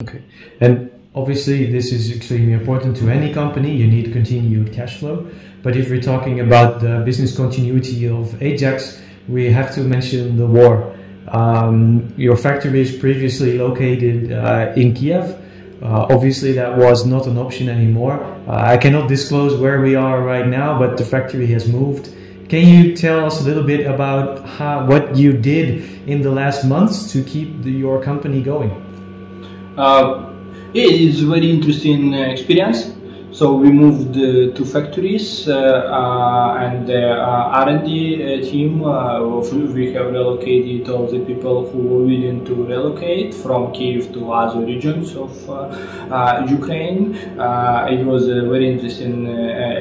Okay, and obviously this is extremely important to any company. You need continued cash flow. But if we're talking about the business continuity of Ajax, we have to mention the war. Your factory is previously located in Kiev. Obviously that was not an option anymore. I cannot disclose where we are right now, but the factory has moved. Can you tell us a little bit about what you did in the last months to keep your company going? Yeah, it's a very interesting experience. So we moved two factories and the R&D team. We have relocated all the people who were willing to relocate from Kiev to other regions of Ukraine. It was a very interesting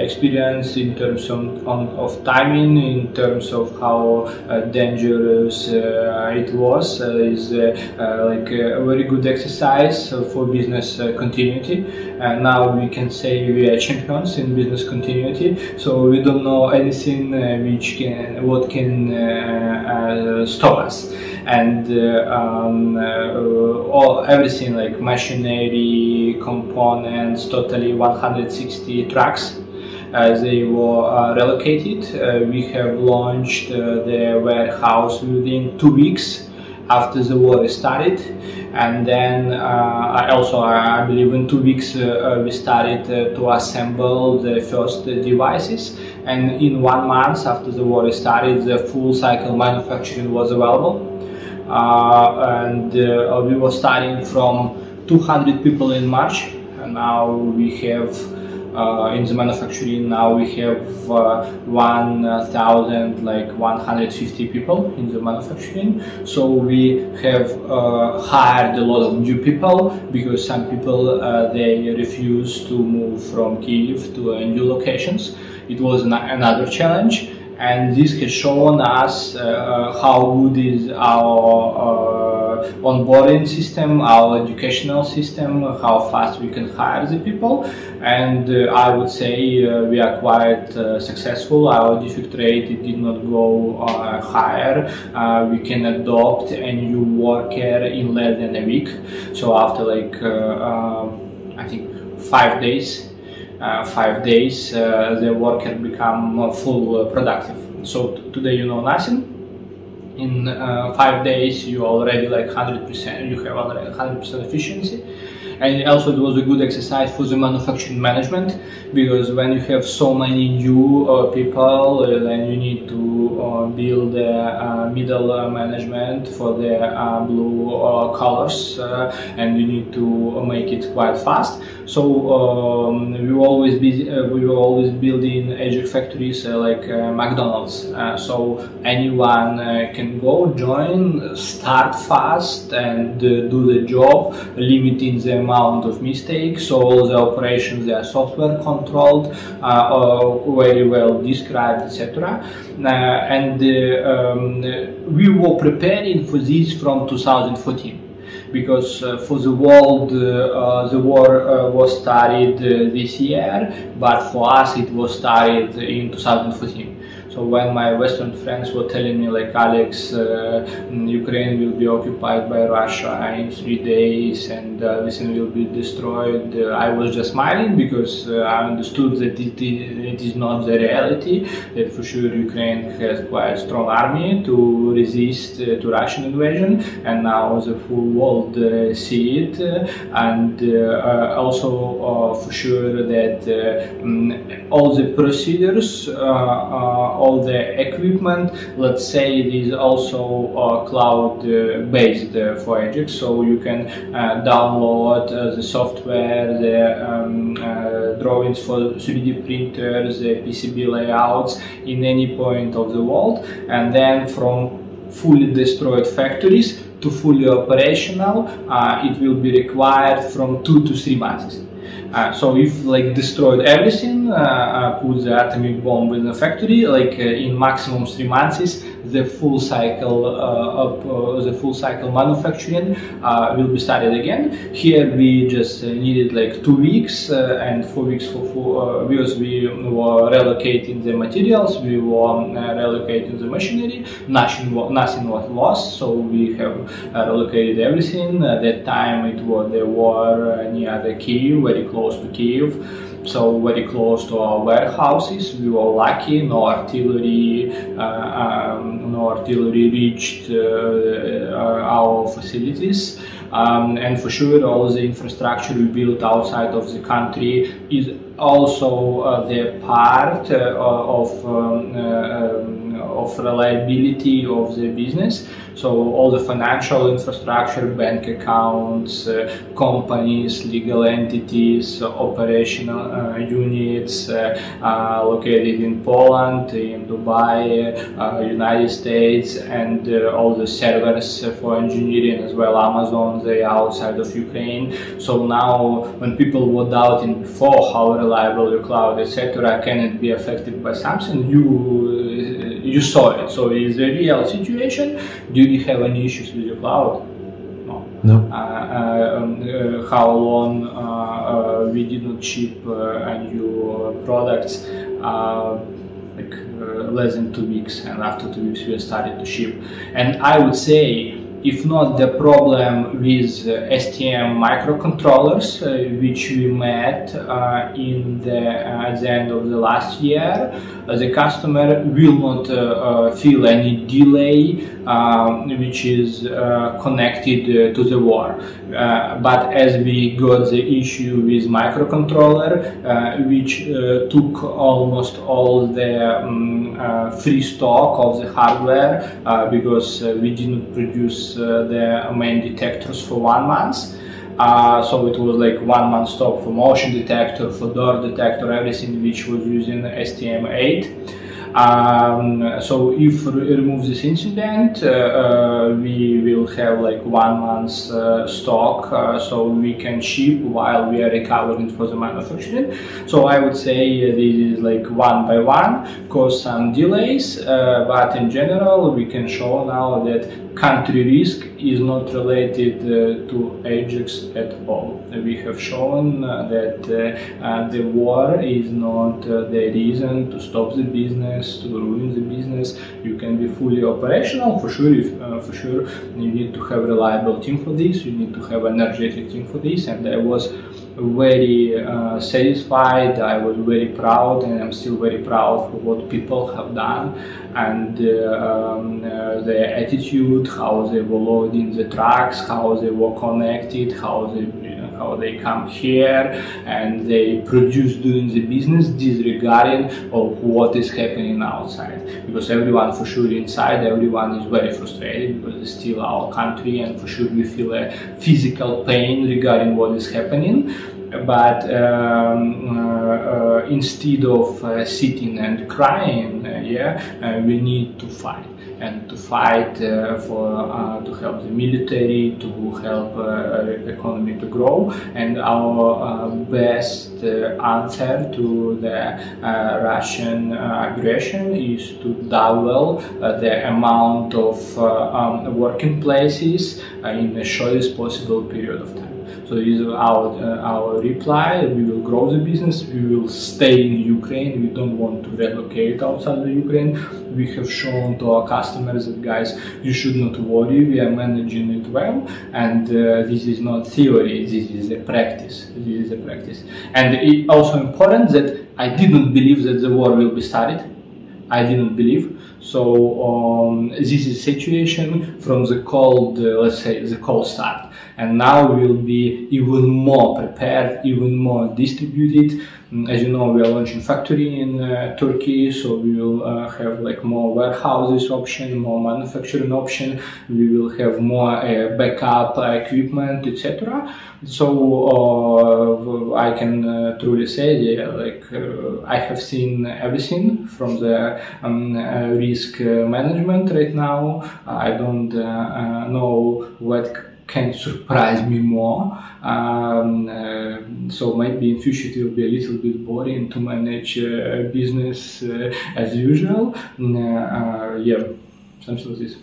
experience in terms of timing, in terms of how dangerous it was. It's like a very good exercise for business continuity. And now we can say we are champions in business continuity, so we don't know anything what can stop us, and everything like machinery, components, totally 160 trucks. They were relocated. We have launched the warehouse within 2 weeks after the war started, and then I believe in 2 weeks we started to assemble the first devices, and in 1 month after the war started, the full cycle manufacturing was available, and we were starting from 200 people in March, and now we have in the manufacturing, now we have 1,150 people in the manufacturing. So we have hired a lot of new people, because some people they refuse to move from Kiev to new locations. It was another challenge, and this has shown us how good is our onboarding system, our educational system, how fast we can hire the people, and I would say we are quite successful. Our defect rate did not go higher. We can adopt a new worker in less than a week. So after like I think 5 days, the worker become full productive. So today you know nothing. In 5 days you already like 100%. You have already 100% efficiency. And also it was a good exercise for the manufacturing management, because when you have so many new people, then you need to build a middle management for the blue collars, and you need to make it quite fast. So we were always building Ajax factories like McDonald's. So anyone can go, join, start fast, and do the job, limiting the amount of mistakes. So all the operations, they are software controlled, very well described, etc. And we were preparing for this from 2014. Because for the world, the war was started this year, but for us it was started in 2014. So when my Western friends were telling me like, Alex, Ukraine will be occupied by Russia in 3 days and everything will be destroyed, I was just smiling, because I understood that it is not the reality, that for sure Ukraine has quite a strong army to resist to Russian invasion, and now the full world see it, and also for sure that all the procedures, all the equipment, let's say it is also cloud based for Ajax, so you can download the software, the drawings for 3D printers, the PCB layouts in any point of the world, and then from fully destroyed factories to fully operational, it will be required from 2 to 3 months. So if like destroyed everything, put the atomic bomb in the factory, like in maximum 3 months, the full cycle manufacturing will be started again. Here we just needed like 2 weeks and 4 weeks because we were relocating the materials, we were relocating the machinery. Nothing was lost, so we have relocated everything. At that time it was the war near the Kiev, very close to Kiev, so very close to our warehouses. We were lucky, no artillery reached our facilities. And for sure all the infrastructure we built outside of the country is also the part of reliability of the business. So all the financial infrastructure, bank accounts, companies, legal entities, operational units located in Poland, in Dubai, United States, and all the servers for engineering as well, Amazon, they are outside of Ukraine. So now when people were doubting before how reliable your cloud, etc., can it be affected by something, you saw it. So it's a real situation. Do you have any issues with your cloud? No. How long we did not ship new products? Less than 2 weeks, and after 2 weeks we started to ship. And I would say, if not the problem with STM microcontrollers, which we met at the end of the last year, the customer will not feel any delay which is connected to the war. But as we got the issue with microcontroller, which took almost all the free stock of the hardware because we didn't produce the main detectors for 1 month. So it was like 1 month stock for motion detector, for door detector, everything which was using STM-8. So if we remove this incident, we will have like 1 month's stock, so we can ship while we are recovering for the manufacturing. So I would say this is like 1 by 1, cause some delays, but in general we can show now that country risk is not related to Ajax at all. We have shown that the war is not the reason to stop the business, to ruin the business. You can be fully operational, for sure. For sure, you need to have reliable team for this. You need to have energetic team for this. And I was very satisfied. I was very proud, and I'm still very proud for what people have done, and their attitude, how they were loading the trucks, how they were connected, how they come here and they produce doing the business disregarding of what is happening outside. Because everyone, for sure, inside, everyone is very frustrated because it's still our country, and for sure we feel a physical pain regarding what is happening. But instead of sitting and crying, we need to fight. And to fight to help the military, to help the economy to grow. And our best answer to the Russian aggression is to double the amount of working places in the shortest possible period of time. So this is our reply. We will grow the business, we will stay in Ukraine, we don't want to relocate outside of Ukraine. We have shown to our customers that, guys, you should not worry, we are managing it well, and this is not theory, this is a practice. This is a practice. And it's also important that I didn't believe that the war will be started. I didn't believe. So this is a situation from the cold, let's say, the cold start. And now we will be even more prepared, even more distributed. As you know, we are launching factory in Turkey, so we will have like more warehouses option, more manufacturing option. We will have more backup equipment, etc. So I can truly say, I have seen everything from the risk management right now. I don't know what can surprise me more. So maybe in future it will be a little bit boring to manage business as usual. something like this.